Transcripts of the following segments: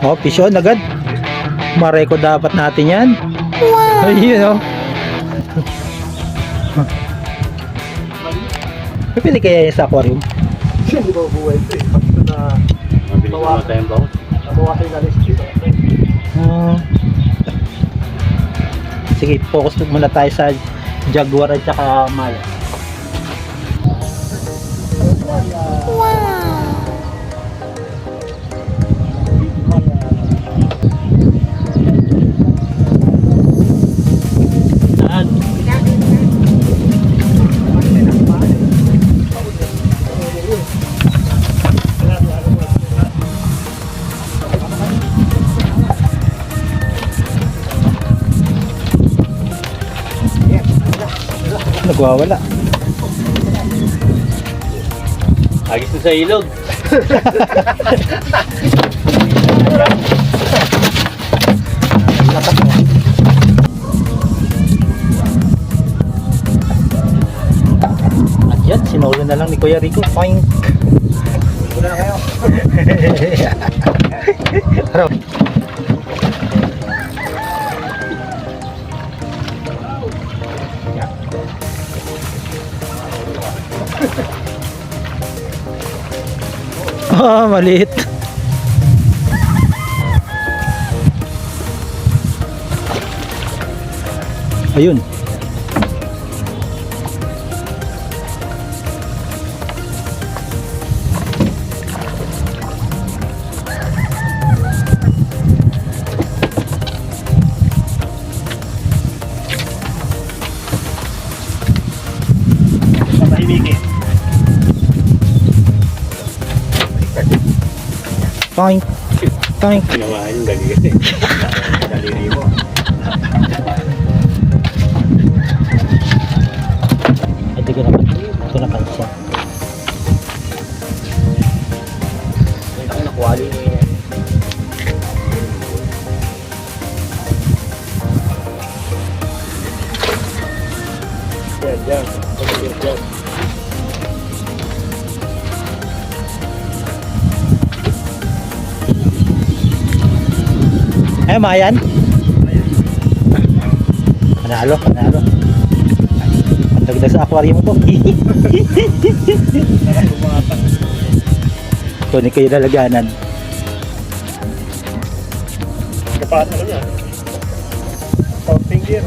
Oh, fish on agad. Mareko dapat natin yan. Wow! Ayun, oh. Pili kaya yan sa aquarium? Hindi ba buhay ito eh. Pag ito na Mabilis naman tayong bawas. nabawasan na list dito. Ah. Sige, focus muna tayo sa Jaguar at saka Maya. Nagwawala. Agis na sa ilog. At yan, sinulo na lang ni Kuya Rico. Poink! Wala na kayo. Araw. Ah, maliit. Ayun. Patahimikin. Poink. Poink. Pinawahan yung dali kasi. Daliri mo. Hindi ko napansin. Ang nakuwali niya yan. Yan, yan. Yan, yan. Eh, Mayan. Panalo, panalo. Pandagdag sa aquarium to. Ito ni kayo lalaganan. Kapahan na niya. Top finger.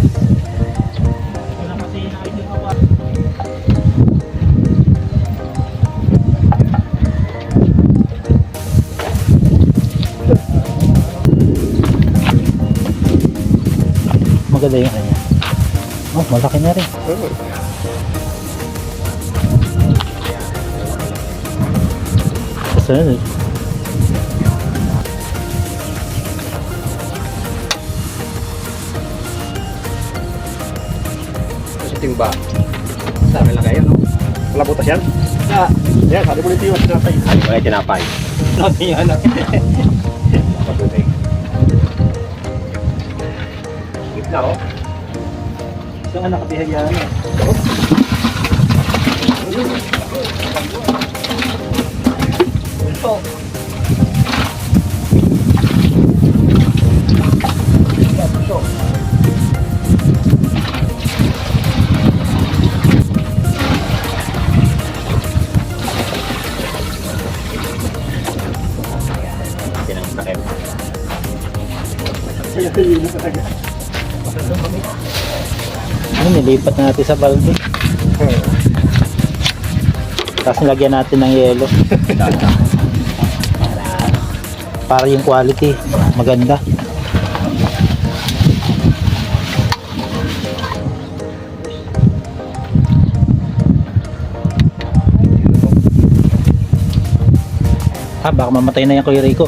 Maganda yung kanya. Oh, malaki na rin. Kasunod. Sa timba. Sabi lang kayo, no? Wala butas yan? Yan, sabi mo nito yung sinapay. Ay, wala tinapay. Sabi yan. Patuloy. Gitna, oh. Isang anak kabihayaan eh. Ito. Pinangtakip. Ano, nilipat na natin sa balde. Tapos nilagyan natin ng yelo. Para yung quality maganda. Ah, baka mamatay na yan Kuya Rico.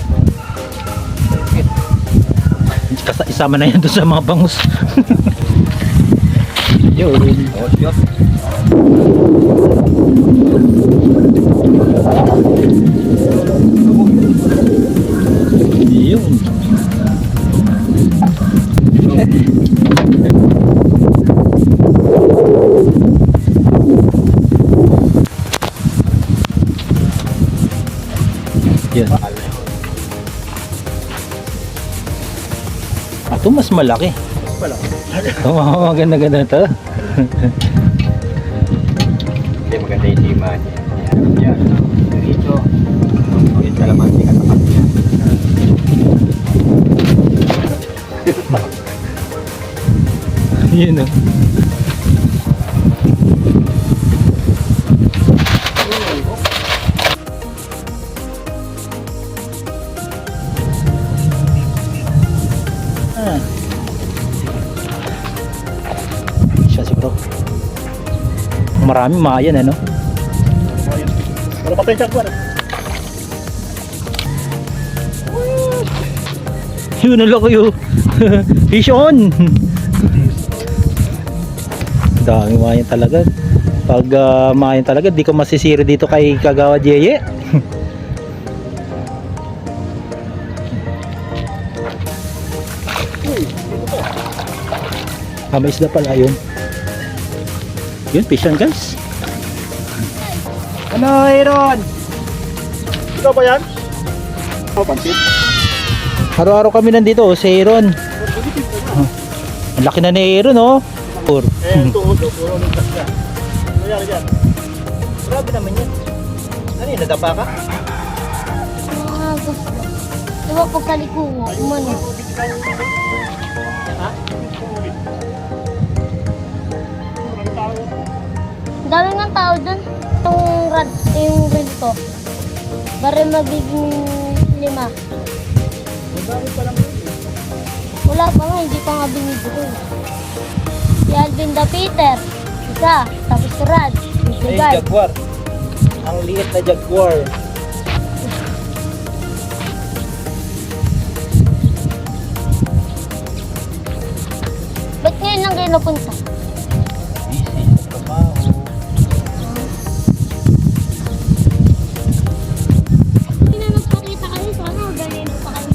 Isama na yan doon sa mga bangus. Yun. Oh, shot. Yun. Yun. Ito mas malaki. Wala. Oo, maganda-ganda to. Hindi, maganda yung lima niya. Yan. Dito. Ulit kalamansi katapat niya. Yun o. Siya siguro. Marami mayan ano. Wala pa tayong jaguar. Yun ang laki yun. Fish on. Dami mayan talaga. Pag mayan talaga, di ka masisira dito kay Kagawa Jeye. May isda pala yun. Yun, fish on guys. Ano, Aaron? Ikaw ba yan? Oh, pansit. Araw-araw kami nandito, si Aaron. Ang laki na ni Aaron, oh. Ito, puro ng tasya. Ano yan, yan? Grabe naman yan. Ano yun, nadapa ka? Mga gusto. Diba pag kalikumo, umano. Ha? Ang dami ng tao dun. Itong rad, yung rad ko. Para magiging 5. Wala pa nga, hindi pa nga binibigay. Si Alvin da Peter, isa. Tapos si Rad, bibigay. Jaguar. Ang liit na Jaguar. Ba't ngayon lang kayo napunta? Busy sa trabaho. Hindi na nagpakita kayo, sana magaling pa kayo.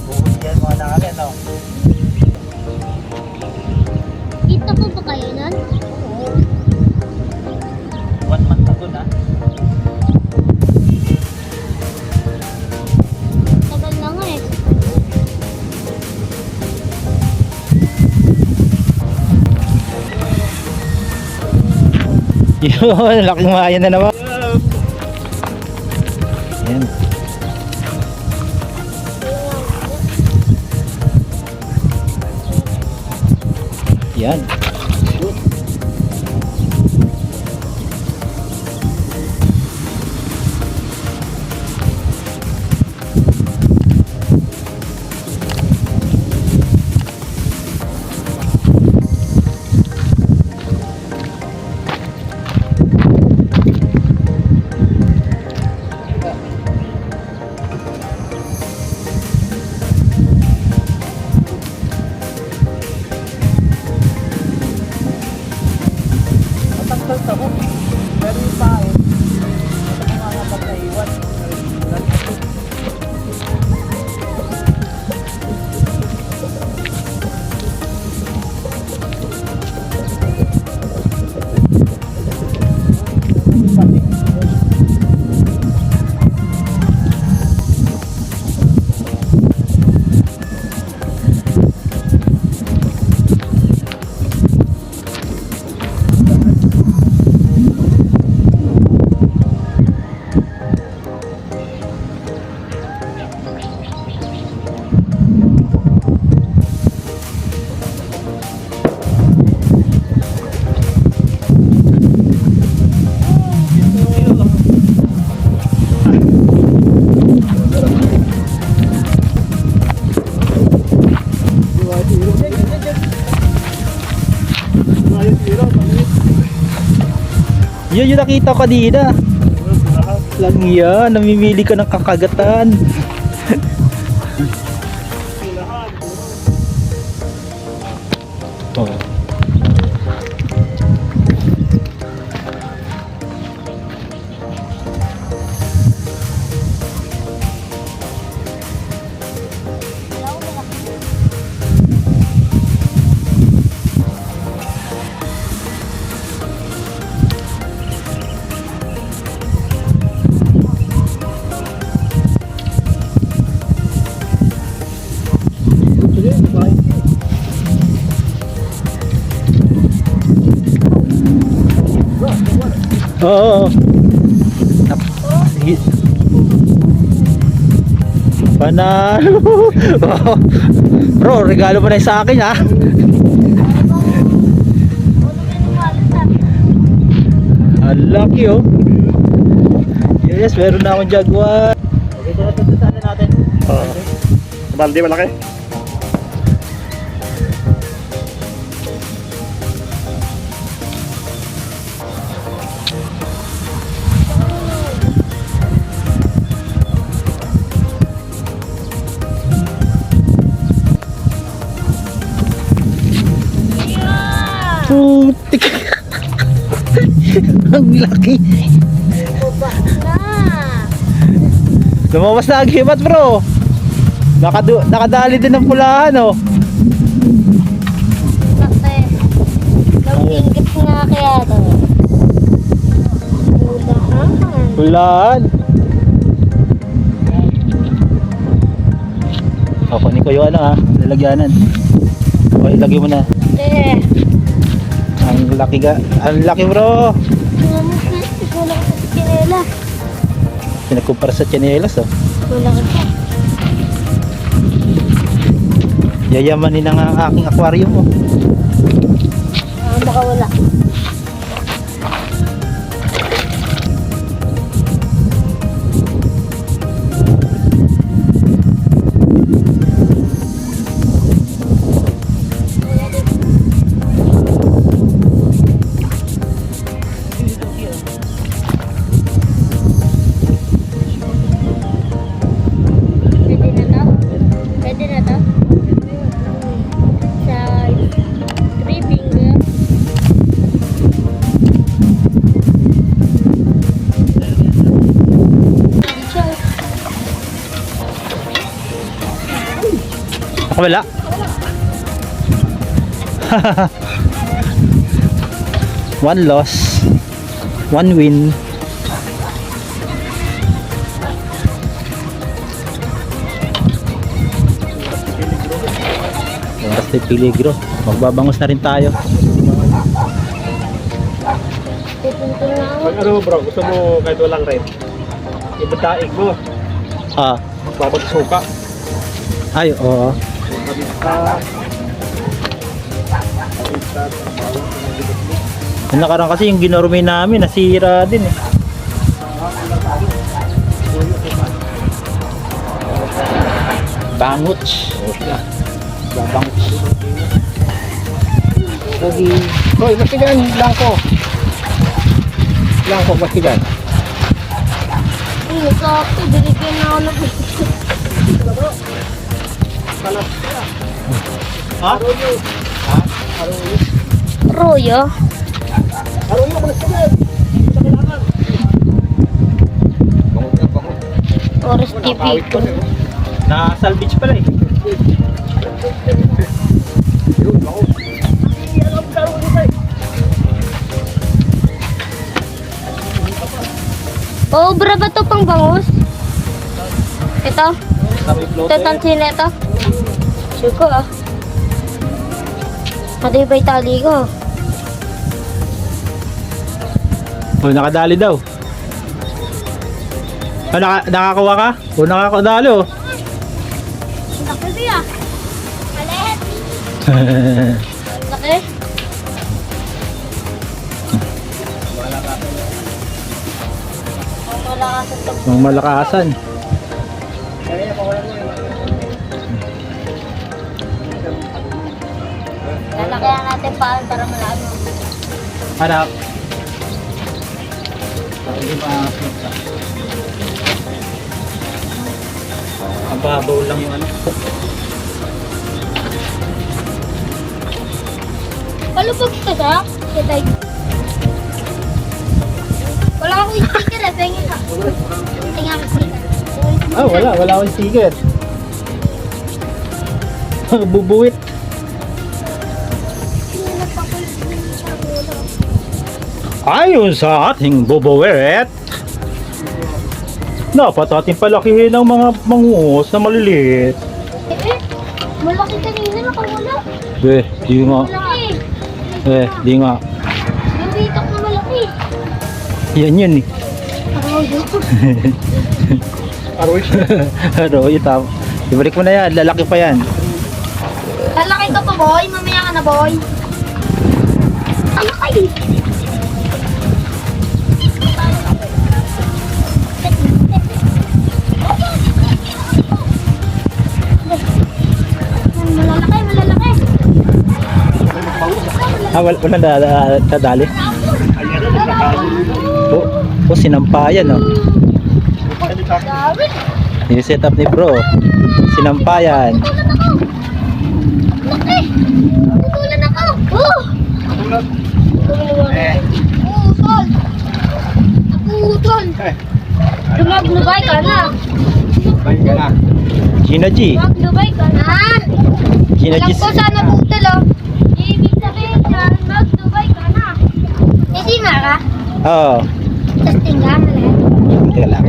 Buhos yan mga nakakit, no? Kita po ba kayo nun? 1 month ago na. Tagal na nga eh. Yun, laking mayan na naman. Yan. Yan. Matanggal sa hook. Pero yung paon, ito mga kapag naiwan. Yun yung nakita ko kanina. Lang yan, namimili ka ng kakagatan. Oh. Oo. Sige. Panalo. Bro, regalo mo na yung sa akin ha. Ang laki oh. Yes, meron na akong Jaguar. Okay, ito na natin. Balde malaki. Putik. Ang laki. Lumabas na ang hibat bro. Nakadali din ng pulahan oh. Kasi, nag-ingit nga kaya ito. Pulahan. O, kunin ko yung ano ha, lalagyanan. O, ilagay mo na. Eh, Ang laki ga, ang laki bro. kulang sa kinela. Pinagkumpara sa tsinelas oh. Kulang ka. Yayamanin na nga ang aking aquarium oh. Baka wala. Pwede na to? Pwede na to? Sa 3 finger. Wala. One loss, one win. Oras na peligro. Magbabangos na rin tayo. Tipunto na ako. Pag ano bro, gusto mo kahit walang rent, ibadaig mo, Ah, babagsuka. ay, oo. Yung nakaraan kasi yung ginorme namin, nasira din eh. Banguts. Babanguts. Pogi. Hoy, masigan, langko. Langko, masigan. Ay, sakto. Binigyan na ako ng Ha? Royo. Oras TV ito. Na-salvage pala eh. Obra ba ito pang bangus? Ito? Ito tansin na ito? Sure ko ah. Pati ba yung tali ko? Oh, nakadali daw. Oh, nakakuha ka? Oh, nakakadali oh. Laki siya. Malit. Laki. Malakasan ito. Mga malakasan. Lalakayan natin paan para malaki. Harap. Hindi pa ang babaw lang yung ano. Palubog ka sa? Kitay. Wala akong sticker eh. Tingin ka. Tingin ka sticker. Ah, wala akong sticker. Bubuwit. Ayon sa ating bubuwit, dapat ating palakihin ang mga manguhos na maliliit. Malaki kanina nakawala. Di nga. Malaki. Di nga. Yung bitok na malaki. Yan yun eh. Arwish. Arroyo tama. Ibalik mo na yan, lalaki pa yan. Lalaki ka pa, boy. Mamaya ka na, boy. Ang laki. Malalaki, malalaki. Wala nadali. Sinampayan oh. Dami. Yung setup ni bro. Sinampayan. Laki. Putulan ako. Oh. Putol. Putol. Lumaglubay ka na. Balik ka na. Gina G. Lumaglubay ka na. Gina G. Alam ko sana putol oh. Ibig sabihin dyan, maglubay ka na. Hindi nga ka? Oo. Tapos tingnan mo lang. Teka lang.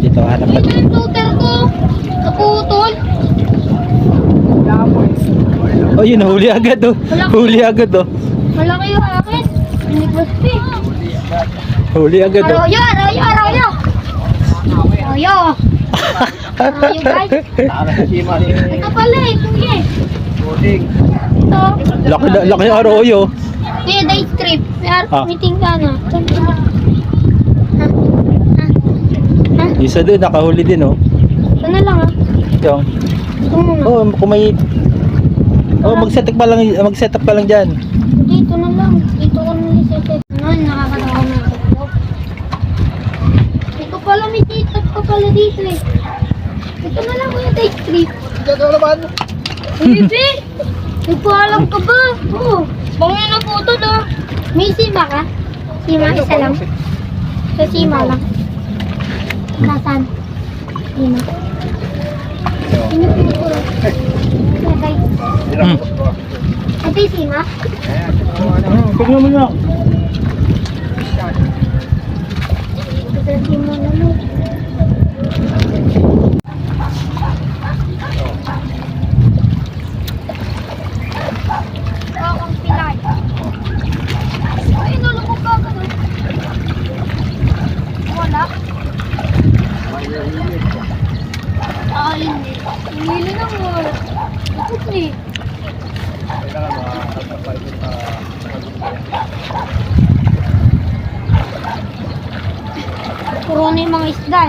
Dito hanap Ito natin. yung tutor ko. Naputol. Oh yun, huli agad oh. Huli agad oh. Malaki yung akin. Hindi ko speak. Huli agad oh. Arroyo, arroyo, arroyo. Arroyo. Arroyo guys. Ito pala eh, kuya. Ito. Laki ng arroyo. Kuya, day strip. Ah. Meeting ka na. Isa doon, nakahuli din oh. Ito na lang ah. Yung. Ito muna. Oh, kung may mag-setup pa lang diyan. Dito na lang. Dito ko na lisetet. Nakakatawa na ako. Ito pala, may titap ka pala dito eh. Ito na lang kuya, day strip. Ito naman. Bibi! Nagpaalam ka ba? Oo. Bangin na po ito na. May sima ka? Sima, isa lang. So, sima lang. Nasaan? Sima. Sino po ito? Okay. Ito yung sima? Tignan mo na. Ito yung sima naman. Akong pilay. Ay, nalukog ka ka doon. Wala. Hindi. Hindi na mo. Lukog ni. Puro na yung mga isda.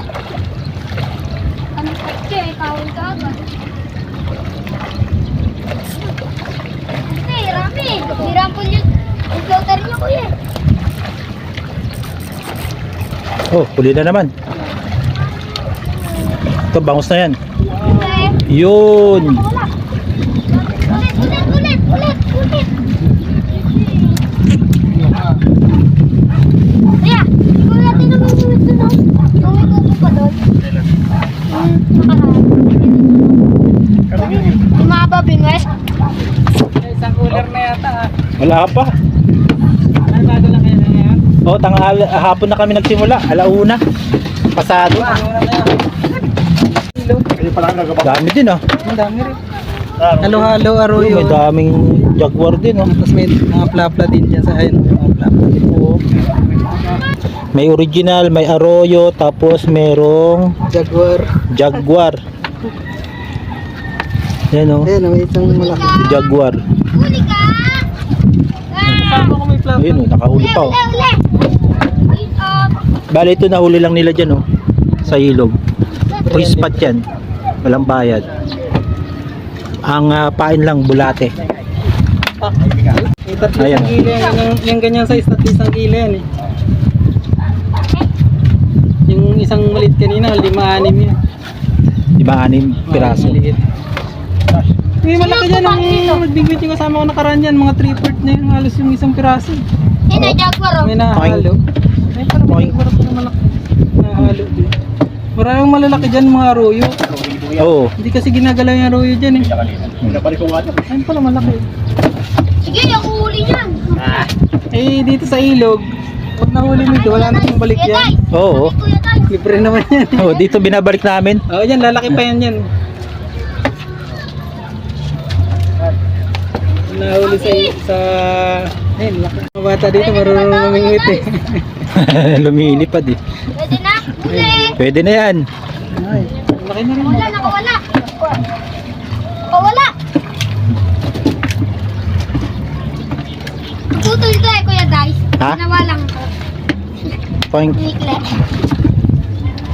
Anong kotse? Kawal ka agad. Hindi, rami. Hirampol yun. Yung floater niyo, kuya. Oh, huli na naman. Ito, bangus na yan. Hindi. Yun. Wala. Ulit. Kaya, ikaw natin naman yung ito, no? Kung may kubo pa doon. Yung mga babingwes. Isang cooler na yata. Wala pa. Ay, bago lang kayo na yan. Oh, hapon na kami nagsimula. Alauna. Pasado. Hindi pa lang nagabak. Dami din oh. Ang dami rin. Halo-halo, arroyo. May daming jaguar din oh. Tapos may mga plapla din dyan sa ayun. Mga plapla. Oo. May original, may arroyo, tapos merong jaguar. Yan oh. Ayan, may isang malaki. Jaguar. Huli ka! Kasama ko may plapla. Ayun oh, nakahuli pa oh. Uli! Bale ito nahuli lang nila dyan oh. Sa ilog. Free spot yan. Walang bayad. Ang pain lang bulate. Ayan. Isang kilo yan. Yung ganyan size, 3 kilo yan eh. Yung isang malit kanina, 5-6 yan. 5-6 piraso. Maliit. May malaki dyan. Nagbigwit yung kasama ko nakaraan yan. Mga 3/4 na yung halos yung isang piraso. Yun ay jaguar oh. May nahalo. May parang malaki. Nahalo din. Maraming malalaki dyan mga arroyo. Oo. Hindi kasi ginagalaw yung arroyo dyan eh. Ayun pala malaki. Sige, ako huli yan. Eh dito sa ilog, pag nahuli mo ito, wala na yung balik yan. Oo. Kuya guys. Libre naman yan. Oh, dito binabalik namin. Oo yan, lalaki pa yan yan. Nahuli sa Ayun, laki. Mga bata dito marunong mamingwit eh. Lumilipad eh. Pwede na? Huli! Pwede na yan. Ay, laki na rin. Wala, nakawala. Nakawala. Putol ka eh, Kuya Dice. Ha? Ginawa lang ko. Point. Nikle.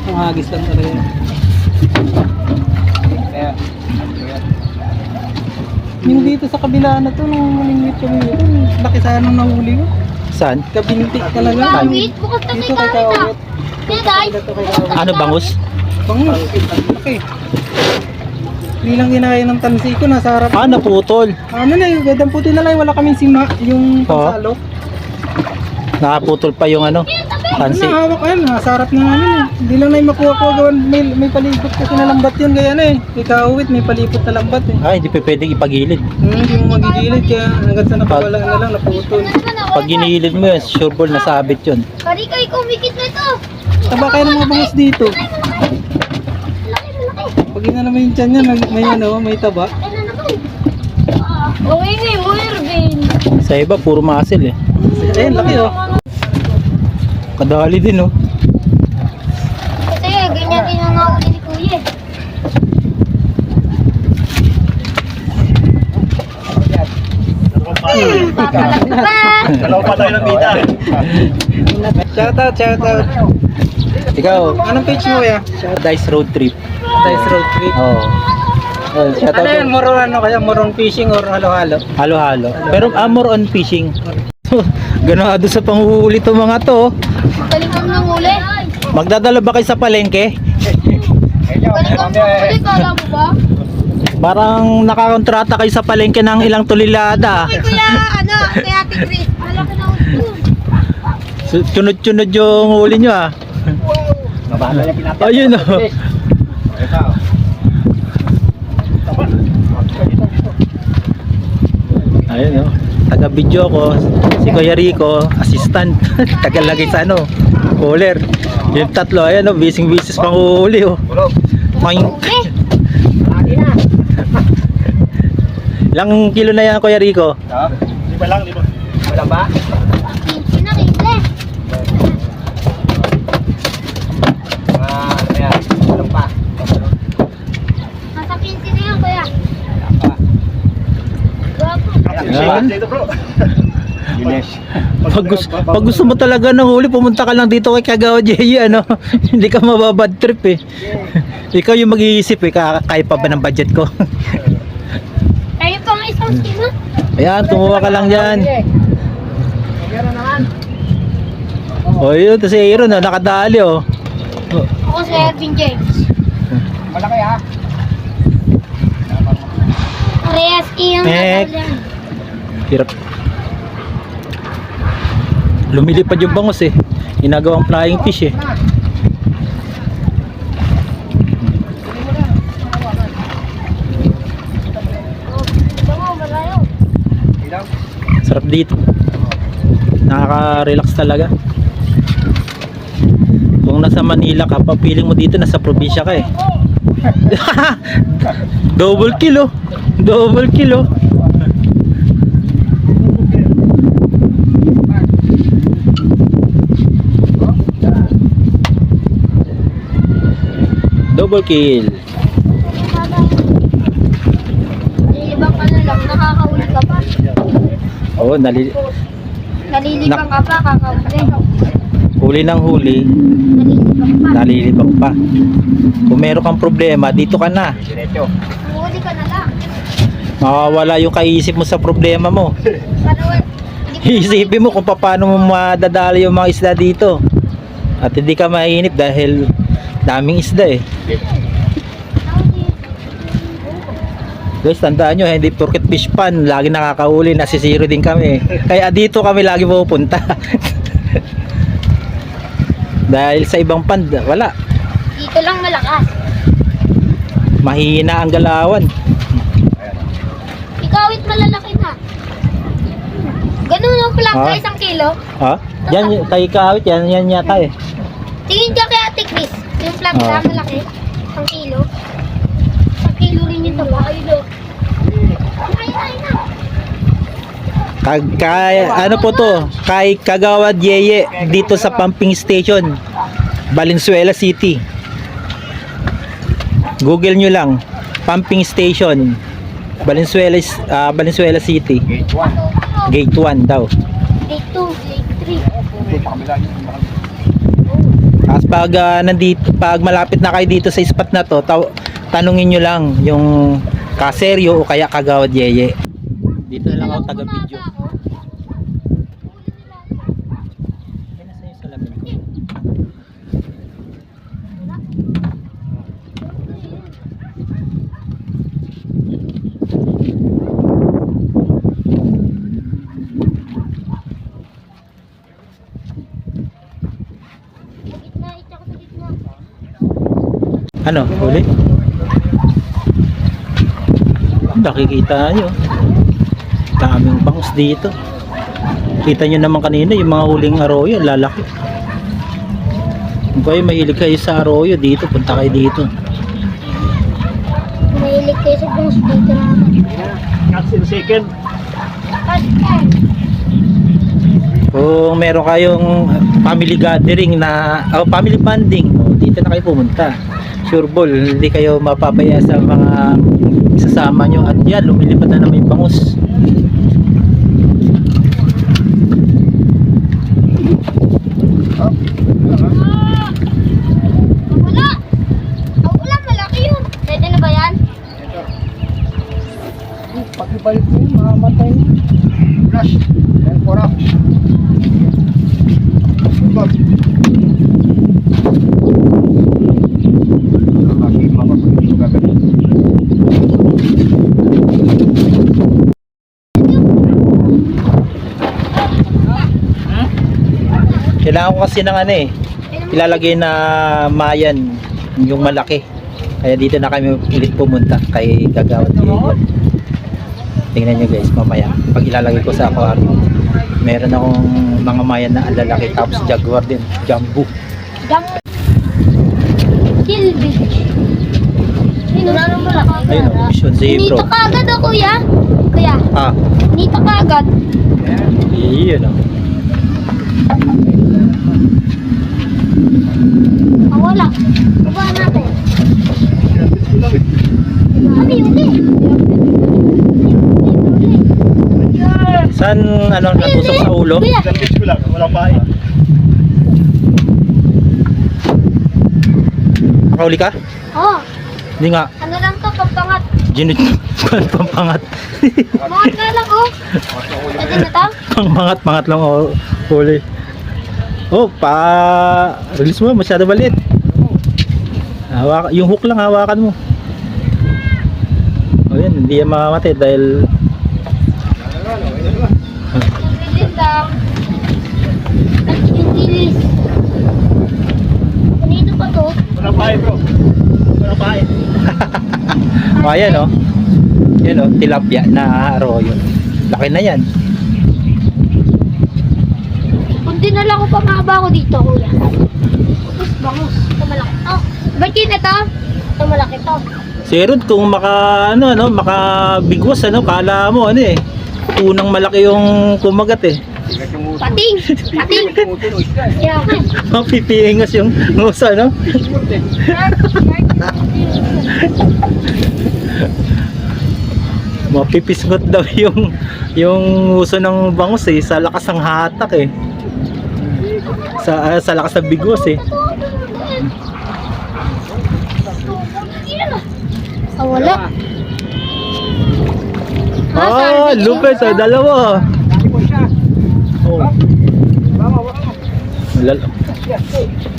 Ang hagis lang talaga yun. Kaya, Yung dito sa kabila na to, nung malingwit kami dito, laki sana nung nahuli ko. Saan? Kabinti talaga. Kawit? Bukas na Dito kay kay Kawit ah. Kawit. Kuya Dice. Dito kay Kawit. Ano, bangus? Bangus. Laki. Hindi lang ginaya ng tansi ko, nasa harap. Ah, naputol. Ano na yung gadang puti na lang, wala kaming sima, yung pansalo. Nakaputol pa yung ano, tansi. Nahawak yan, nasa harap na namin eh. Hindi lang na yung makuha ko, gawan, may palipot kasi na lambat yun, gaya na eh. Kay Kawit, may palipot na lambat eh. Ay, hindi pa pwedeng ipagilid. Hindi mo magigilid, kaya hanggang sa napawala na lang, naputol. Pag ginilid mo yun, sure ball nasabit yun. Karika, ikaw umikit na ito. Taba kayo ng mga bangus dito. Malaki. Pag ina naman yung tiyan yan, may ano, may taba. Ay na naman. Ang ingay mo, Irvin. Sa iba, puro muscle eh. Ayun, laki oh. Kadali din oh. Kasi ganyan din ang nakakuli ni Kuya eh. dalawa pa tayo ng bida. Shoutout, shoutout. Ikaw, Anong page mo ya? Dice Road Trip. Dice Road Trip. Oo. Oh, shout Ano out yun, more on ano kaya? More on fishing or halo-halo? halo-halo. Pero more on fishing. Ganado sa panguhuli to mga to. Galing kang nanguli. Magdadala ba kayo sa palengke? Galing kang nanguli, kala mo ba? Parang nakakontrata kayo sa palengke ng ilang tulilada. Ay, Kuya, ano, kay Ate Chris. Malaki na ulo. Tunod-tunod yung huli nyo ah. Nabala niya pinatay. Ayun oh. Ito. Ayun oh. Taga-video ko, si Kuya Rico, assistant. Tagalagay sa ano, cooler. Yung tatlo, ayan oh, busy-busy pang huli oh. Ulog. Poing. Lagi na. Ilang kilo na yan Kuya Rico? Ha? Di ba lang, di ba? Wala ba? Kinsi na, kinsi. Ayan, wala pa. Nasa kinsi na yan, Kuya. Gwapo. Yan. Dito bro. Ginesh. Pag gusto mo talaga ng huli, pumunta ka lang dito kay Kagawa J, ano? Hindi ka mababad trip eh. Ikaw yung mag-iisip eh, kaya pa ba ng budget ko? Tayo pa nga isang sima. Ayan, tumuha ka lang dyan. Meron naman. O yun, si Aaron oh, nakadali oh. Ako si Ervin James. Malaki ha. Parehas iyong Nek. natalan. Hirap. Lumilipad yung bangus eh. Ginagawang flying fish eh. Bango, malayo. Ilaw. Sarap dito. Nakaka-relax talaga. Kung nasa Manila ka, papiling mo dito, nasa probinsya ka eh. Double kilo. Double kilo. Double kill. Nalilibang ka na lang, nakakahuli ka pa. Oo, Nalilibang ka pa, kakahuli. huli ng huli, Nalilibang pa. nalilibang pa. Kung meron kang problema, dito ka na. Diretso. Huli ka na lang. Mawawala yung kaisip mo sa problema mo. Pero, hindi ko Isipin mo kung paano mo madadali yung mga isda dito. At hindi ka mainip dahil daming isda eh. Guys, tandaan nyo, hindi porket fish pan, lagi nakakahuli, nasisiro din kami. Kaya dito kami lagi pupunta. Dahil sa ibang pan, wala. dito lang malakas. Mahina ang galawan. Ikawit malalaki na. Ganun ang plangka, Ah? 1 kilo. Ha? Yan, kay Kawit, yan yata eh. Tingin ka kay Ate Chris. Yung plangka, Ah. malaki. 1 kilo. 1 kilo rin ito ba? Ayun o. Ay na. Ano po to? Kay Kagawad Yeye dito sa pumping station, Valenzuela City. Google nyo lang, pumping station, Valenzuela City. Gate 1. Gate 1 daw. Gate 2, Gate 3. Tapos pag malapit na kayo dito sa spot na to, tanungin nyo lang yung Kaseryo o kaya Kagawad Yeye. Dito na lang ako taga-video. Ano? Huli? Nakikita nyo. Daming bangus dito. Kita nyo naman kanina yung mga huling arroyo, lalaki. Kung kayo mahilig kayo sa arroyo dito, punta kayo dito. Mahilig kayo sa bangus dito naman. Second. Kung meron kayong family gathering na family bonding, dito na kayo pumunta. Sure ball, hindi kayo mapapaya sa mga isasama nyo. At yan, lumilipad na naman yung bangus. Wala! Wala, malaki yun. Pwede na ba yan? Pag ibalik mo yun, makamatay yun. Flash. Yan, pora. Stop. Nakakima ko sa ito gagawin. Kailangan ko kasi ng ilalagay na mayan, yung malaki. Kaya dito na kami ulit pumunta kay Kagawad Yeye. Tingnan nyo guys, mamaya pag ilalagay ko sa aquarium, meron akong mga mayan na lalaki, tapos jaguar din, jumbo. Silvage. Wala nang malaki. Ayun, Mission Zebra. Nito ka agad kuya. Kuya, nito ka agad. Iyon Wala. Baba natin. Ano yun Saan natusok sa ulo? Kuya, Ko lang, wala pa eh. Nakahuli ka? Hindi nga. ano lang to, pampangat. Pampangat. Mangat nga lang Pwede na to? Pangmangat lang huli. Release mo, masyado balit. Yung hook lang hawakan mo. Yan, hindi yan mamamatay dahil Release lang. Yung release. Kanino pa to? Wala pa eh bro. Wala pa eh. ayan yan tilapia na arroyo. Laki na yan. Kung dinala ko pa mahaba ko dito, kuya. Tapos bangus. Ito malaki to. Ba't yun ito? Ito malaki to. Serod kung makabigwas kala mo tunang malaki yung kumagat Pating! Pating! Yeah. Mapipiingas yung ngusa mapipisngot daw yung uso ng bangus sa lakas ng hatak sa lakas ng bigwas Wala. lupit dalawa.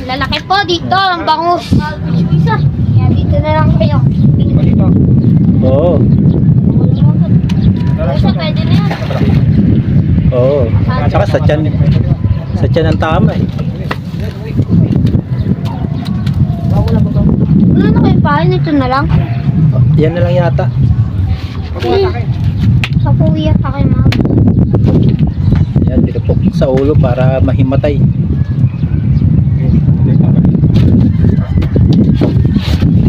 Lalaki po dito ang bangus. Kaya dito na lang kayo. Isa pwede na yan. Tsaka sa tiyan ang tama Wala na kayo pahin, ito na lang. yan na lang yata. Sa kuya pa kayo mga. Yan, pinupok sa ulo para mahimatay.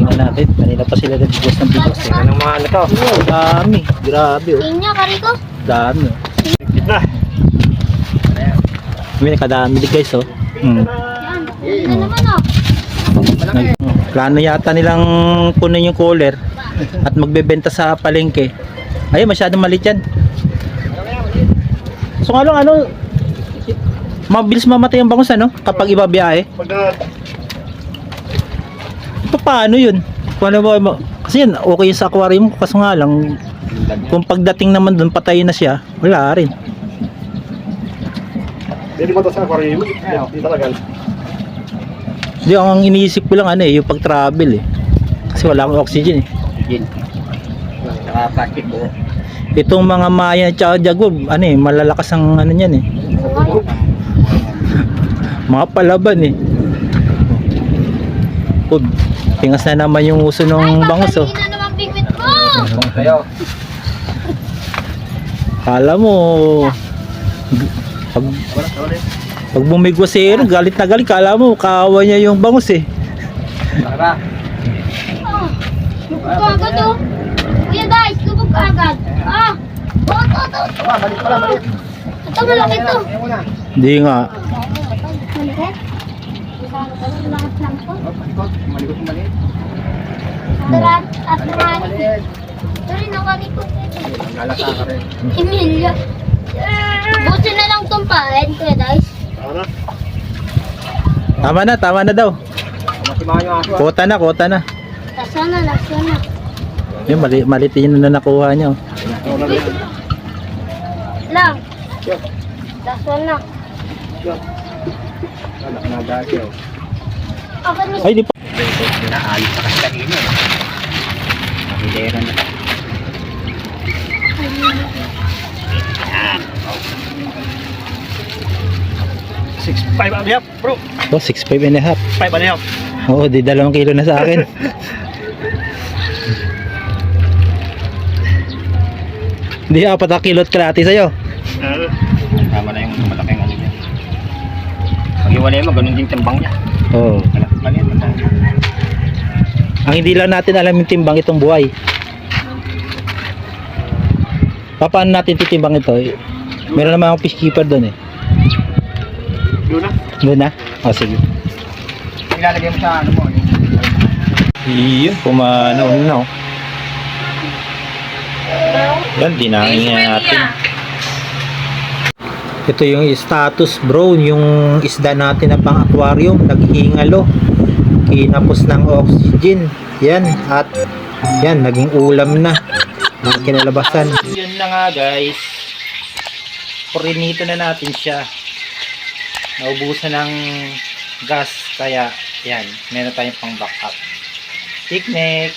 Tingnan natin, kanina pa sila nagbukas ng bigos Anong mga ano to? Dami, grabe Tingnan, Kariko. Dami na. May nakadami din guys oh. Yan. Ano naman oh. Plano yata nilang kunin yung cooler at magbebenta sa palengke. Ay, masyadong maliit yan. So nga lang, ano, mabilis mamatay ang bangus ano kapag ibabiyahe. Paano yun? Paano ba? Kasi yan, okay sa aquarium, kaso nga lang, kung pagdating naman dun patay na siya, wala rin. Hindi mo to sa aquarium. Hindi talaga. Hindi, ang iniisip ko lang ano yung pag-travel kasi wala akong oxygen Gin. Saka plastic po. Itong mga maya at saka jaguar, malalakas ang ano niyan mga palaban Pud, tingas na naman yung uso ng bangus Ay, na naman bigwit mo. Kayo. Kala mo pag, pag bumigwa si Aaron, galit na galit, kala mo kaawa niya yung bangus Tara. Oh. Lubog ka agad oh. Kuya guys, lubog ka agad. Ah. Oh, ito. Balik pala, balik. Ito malaki to. hindi nga Malaki? Malaki lang to. Malikot mo maliit. Tarat at mali. Sorry, nakalikot. Lalasa ka rin. Emilia. Busin na lang itong pain, kuya guys. tama na daw, Masimahan yung aso. kota na Lasa na. yung maliit yun na nakuha niya Lang. Lasa na. Anak na dati. Akin mo. ay di pa Naayos sa kasi kanina. Nakilera na. Six, 5 and a half, bro. 6.5 and a half 5 and a half. oo di 2 kilo na sa akin hindi 4 kilo at kalahati sa'yo Tama na yung malaking ano niya. Pag iwalay mo, ganun din timbang niya. oo Maliit na tayo. ang hindi lang natin alam yung timbang itong buhay paano natin titimbang ito meron naman akong fish keeper doon Yun na. doon na? O sige Ilalagay mo sa ano mo. iyon pumanaw na yan dinangin nga natin ito yung status bro yung isda natin na pang aquarium naghihingalo kinapos ng oxygen yan at yan naging ulam na ang kinalabasan yun na nga guys purinito na natin siya naubusan ng gas kaya yan meron tayong pang backup picnic